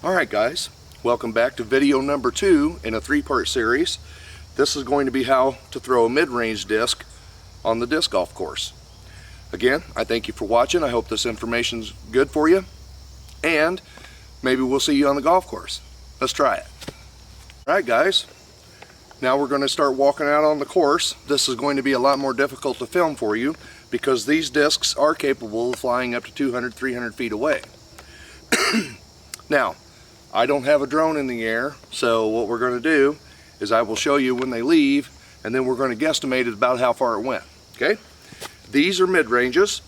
Alright guys, welcome back to video number 2 in a 3-part series. This is going to be how to throw a mid-range disc on the disc golf course. Again, I thank you for watching. I hope this information's good for you, and maybe we'll see you on the golf course. Let's try it. Alright guys, now we're going to start walking out on the course. This is going to be a lot more difficult to film for you because these discs are capable of flying up to 200, 300 feet away. Now, I don't have a drone in the air, so what we're going to do is I will show you when they leave, and then we're going to guesstimate it about how far it went. Okay? These are mid-ranges,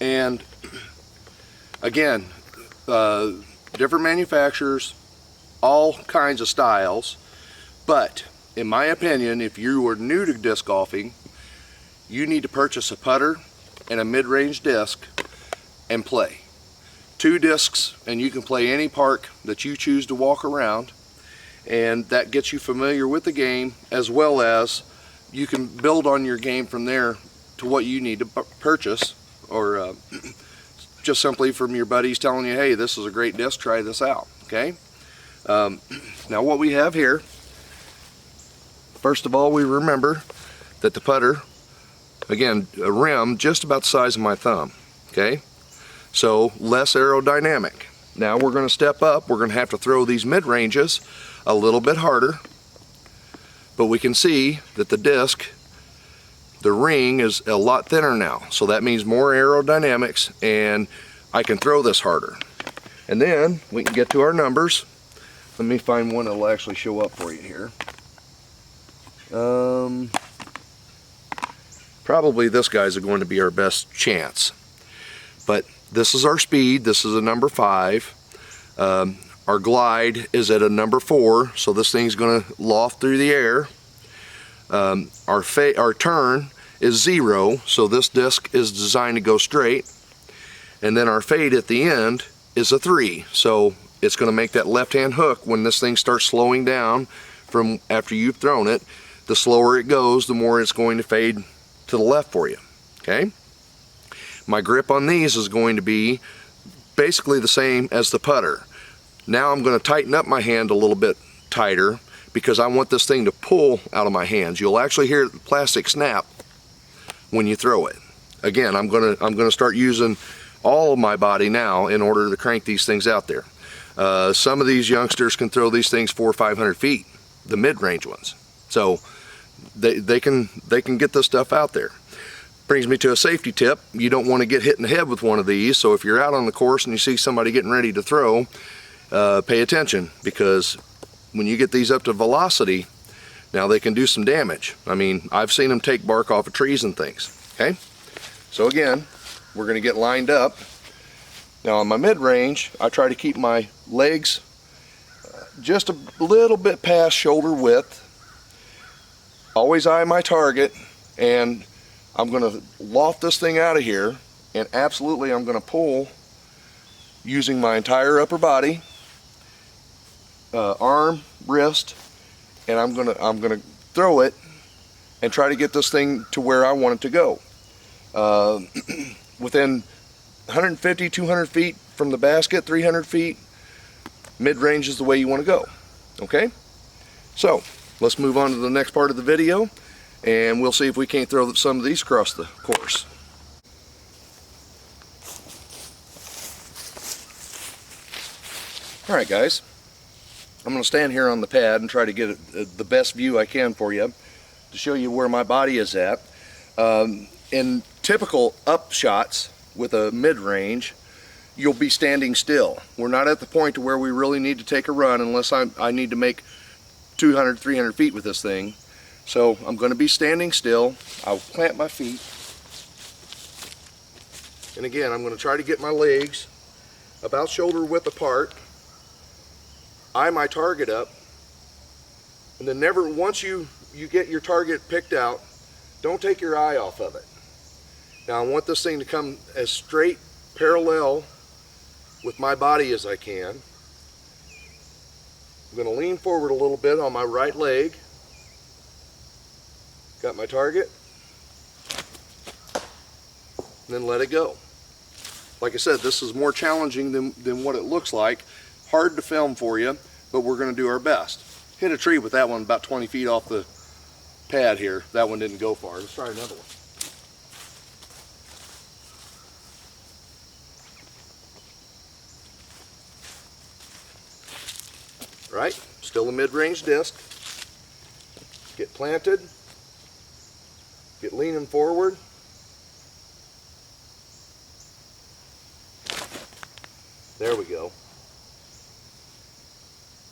and again, different manufacturers, all kinds of styles, but in my opinion, if you are new to disc golfing, you need to purchase a putter and a mid-range disc and play. 2 discs and you can play any park that you choose to walk around, and that gets you familiar with the game, as well as you can build on your game from there to what you need to purchase, or just simply from your buddies telling you, hey, this is a great disc, try this out. Okay, now what we have here, first of all, we remember that the putter, again, a rim just about the size of my thumb. Okay, so less aerodynamic. Now we're going to step up. We're going to have to throw these mid-ranges a little bit harder, but we can see that the disc, the ring, is a lot thinner now, so that means more aerodynamics, and I can throw this harder. And then we can get to our numbers. Let me find one that will actually show up for you here. Probably this guy's going to be our best chance, but this is our speed. This is a number 5. Our glide is at a number 4, so this thing's going to loft through the air. Our turn is 0, so this disc is designed to go straight. And then our fade at the end is a 3, so it's going to make that left-hand hook when this thing starts slowing down from after you've thrown it. The slower it goes, the more it's going to fade to the left for you. Okay? My grip on these is going to be basically the same as the putter. Now I'm going to tighten up my hand a little bit tighter because I want this thing to pull out of my hands. You'll actually hear the plastic snap when you throw it. Again, I'm going to start using all of my body now in order to crank these things out there. Some of these youngsters can throw these things 400 or 500 feet, the mid-range ones. So they can get this stuff out there. Brings me to a safety tip. You don't want to get hit in the head with one of these, so if you're out on the course and you see somebody getting ready to throw, pay attention, because when you get these up to velocity, now they can do some damage. I mean, I've seen them take bark off of trees and things. Okay, so again, we're going to get lined up. Now on my mid-range, I try to keep my legs just a little bit past shoulder width. Always eye my target, and I'm going to loft this thing out of here, and absolutely I'm going to pull using my entire upper body, arm, wrist, and I'm going to throw it and try to get this thing to where I want it to go. Within 150, 200 feet from the basket, 300 feet, mid-range is the way you want to go. Okay? So let's move on to the next part of the video, and we'll see if we can't throw some of these across the course. Alright guys, I'm going to stand here on the pad and try to get the best view I can for you to show you where my body is at. In typical up shots with a mid-range, you'll be standing still. We're not at the point to where we really need to take a run unless I need to make 200, 300 feet with this thing. So I'm going to be standing still. I'll plant my feet, and again I'm going to try to get my legs about shoulder width apart, eye my target up, and then never, once you get your target picked out, don't take your eye off of it. Now I want this thing to come as straight parallel with my body as I can. I'm going to lean forward a little bit on my right leg. Got my target, and then let it go. like I said, this is more challenging than what it looks like. Hard to film for you, but we're going to do our best. Hit a tree with that one about 20 feet off the pad here. That one didn't go far. Let's try another one. Right, still a mid-range disc. Get planted, get leaning forward. There we go.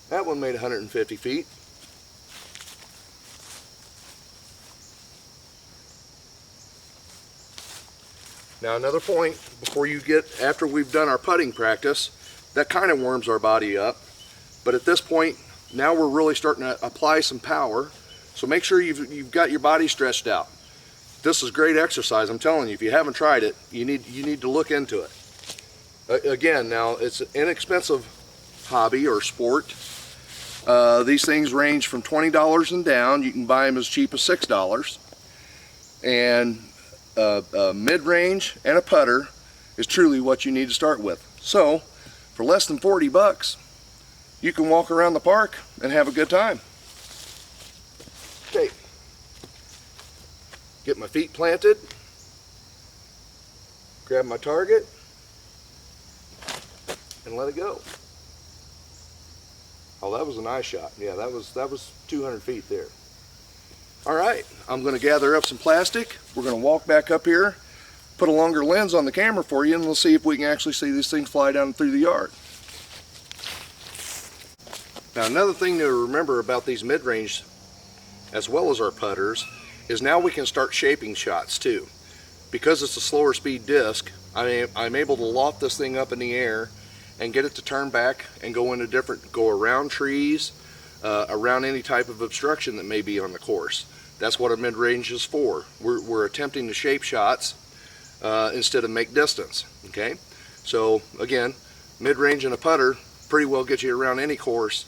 That one made 150 feet. Now another point before you get, after we've done our putting practice, that kind of warms our body up. But at this point, now we're really starting to apply some power. So make sure you've got your body stretched out. This is great exercise, I'm telling you. If you haven't tried it, you need to look into it. Again, now it's an inexpensive hobby or sport. These things range from $20 and down. You can buy them as cheap as $6. And a mid-range and a putter is truly what you need to start with. So for less than 40 bucks, you can walk around the park and have a good time. Okay, get my feet planted, grab my target, and let it go. Oh, that was a nice shot. Yeah, that was 200 feet there. All right, I'm going to gather up some plastic. We're going to walk back up here, put a longer lens on the camera for you, and we'll see if we can actually see these things fly down through the yard. Now, another thing to remember about these mid-range, as well as our putters, is now we can start shaping shots too. Because it's a slower speed disc, I'm able to loft this thing up in the air and get it to turn back and go around trees, around any type of obstruction that may be on the course. That's what a mid-range is for. We're attempting to shape shots instead of make distance. Okay, so again, mid-range and a putter pretty well get you around any course.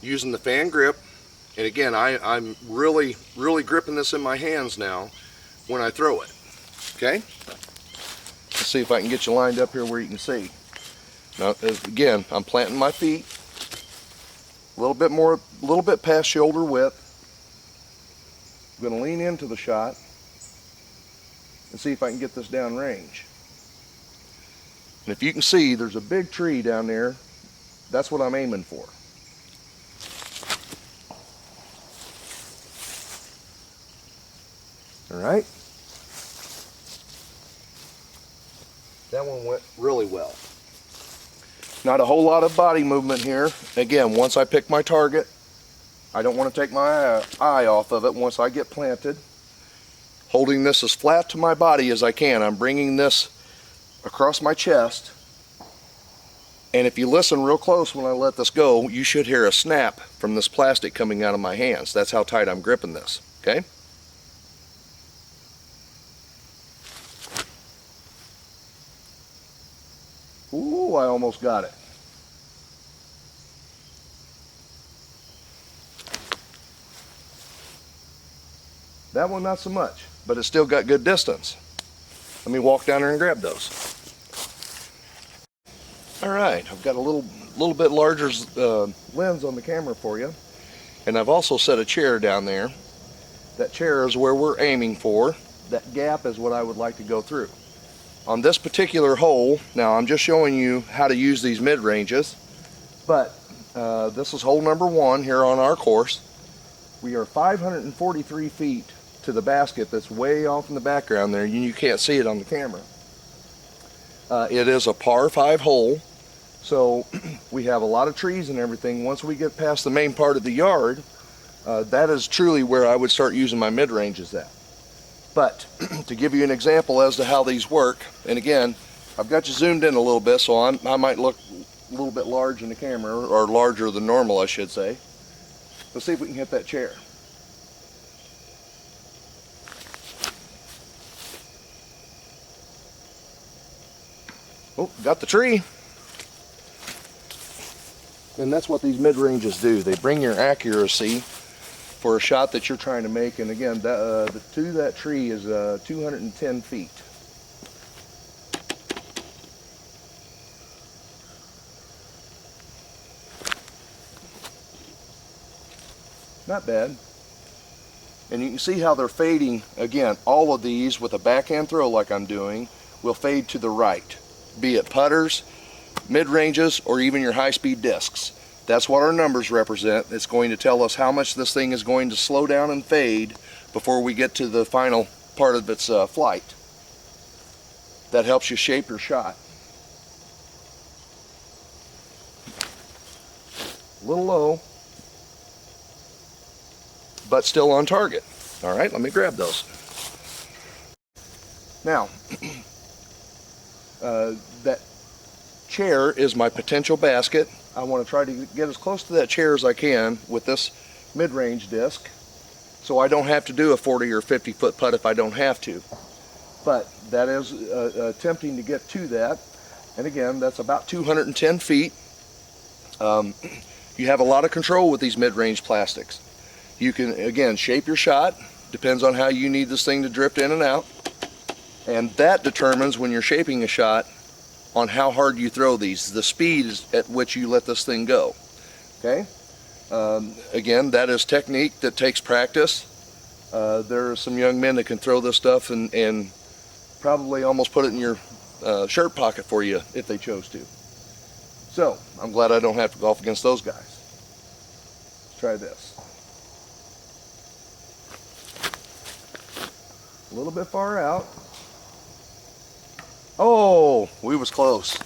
Using the fan grip, and again, I'm really gripping this in my hands now when I throw it. Okay, let's see if I can get you lined up here where you can see. Now, again, I'm planting my feet a little bit past shoulder width. I'm going to lean into the shot and see if I can get this down range. And if you can see, there's a big tree down there. That's what I'm aiming for. All right. That one went really well. Not a whole lot of body movement here. Again, once I pick my target, I don't want to take my eye off of it once I get planted. Holding this as flat to my body as I can. I'm bringing this across my chest. And if you listen real close when I let this go, you should hear a snap from this plastic coming out of my hands. That's how tight I'm gripping this, okay? Ooh, I almost got it. That one not so much, but it's still got good distance. Let me walk down there and grab those. All right, I've got a little bit larger lens on the camera for you, and I've also set a chair down there. That chair is where we're aiming for. That gap is what I would like to go through. On this particular hole, now I'm just showing you how to use these mid-ranges, but this is hole number 1 here on our course. We are 543 feet to the basket that's way off in the background there. You can't see it on the camera. It is a par 5 hole, so we have a lot of trees and everything. Once we get past the main part of the yard, that is truly where I would start using my mid-ranges at. But to give you an example as to how these work, and again, I've got you zoomed in a little bit, so I might look a little bit large in the camera, or larger than normal, I should say. Let's see if we can hit that chair. Oh, got the tree. And that's what these mid-ranges do. They bring your accuracy for a shot that you're trying to make. And again, to that tree is 210 feet. Not bad. And you can see how they're fading. Again, all of these with a backhand throw like I'm doing will fade to the right, be it putters, mid-ranges, or even your high-speed discs. That's what our numbers represent. It's going to tell us how much this thing is going to slow down and fade before we get to the final part of its flight. That helps you shape your shot. A little low, but still on target. All right, let me grab those. Now, that chair is my potential basket. I want to try to get as close to that chair as I can with this mid-range disc, so I don't have to do a 40 or 50 foot putt if I don't have to. But that is attempting to get to that. And again, that's about 210 feet. You have a lot of control with these mid-range plastics. You can, again, shape your shot. Depends on how you need this thing to drift in and out. And that determines, when you're shaping a shot, on how hard you throw these, the speed at which you let this thing go. Okay? Again, that is technique that takes practice. There are some young men that can throw this stuff and probably almost put it in your shirt pocket for you if they chose to. So, I'm glad I don't have to golf against those guys. Let's try this. A little bit far out. Oh, we was close.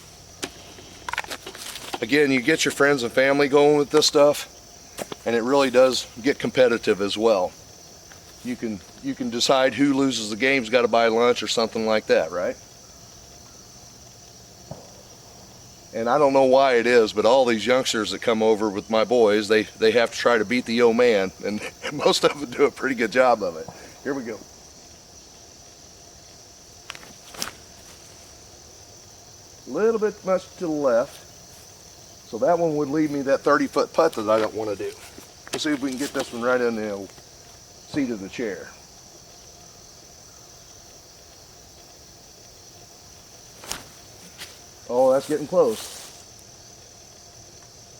Again, you get your friends and family going with this stuff, and it really does get competitive as well. You can decide who loses the game's got to buy lunch or something like that, right? And I don't know why it is, but all these youngsters that come over with my boys, they have to try to beat the old man, and most of them do a pretty good job of it. Here we go. A little bit much to the left, so that one would leave me that 30-foot putt that I don't want to do. Let's see if we can get this one right in the old seat of the chair. Oh, that's getting close.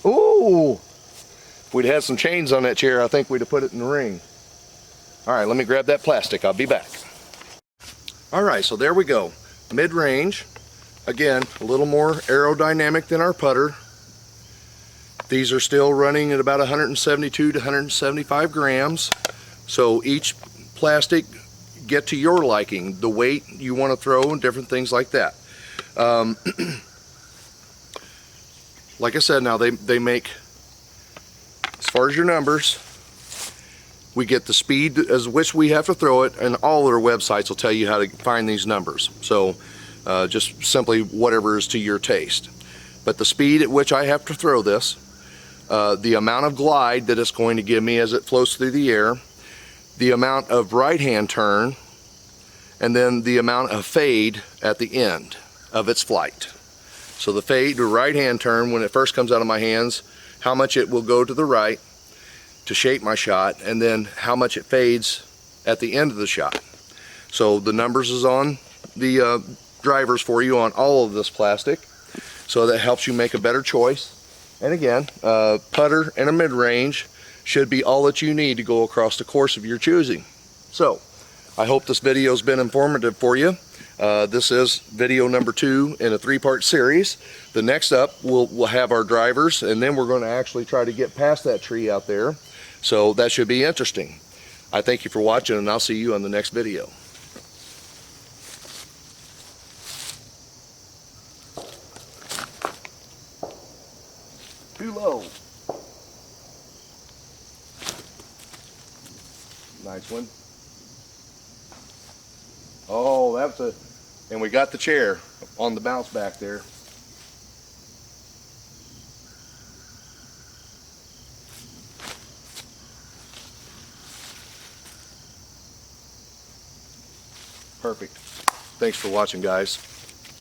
Ooh! If we'd had some chains on that chair, I think we'd have put it in the ring. All right, let me grab that plastic. I'll be back. All right, so there we go. Mid-range. Again, a little more aerodynamic than our putter. These are still running at about 172 to 175 grams. So each plastic, get to your liking, the weight you want to throw and different things like that. Like I said, now they make, as far as your numbers, we get the speed as which we have to throw it, and all their websites will tell you how to find these numbers. So just simply whatever is to your taste. But the speed at which I have to throw this, the amount of glide that it's going to give me as it floats through the air, the amount of right hand turn, and then the amount of fade at the end of its flight. So the fade, the right hand turn, when it first comes out of my hands, how much it will go to the right to shape my shot, and then how much it fades at the end of the shot. So the numbers is on the drivers for you on all of this plastic, so that helps you make a better choice. And again, putter and a mid-range should be all that you need to go across the course of your choosing. So I hope this video has been informative for you. This is video number 2 in a 3-part series. The next up, we'll have our drivers, and then we're going to actually try to get past that tree out there. So that should be interesting. I thank you for watching, and I'll see you on the next video. Too low. Nice one. Oh, that's a, and we got the chair on the bounce back there. Perfect. Thanks for watching, guys.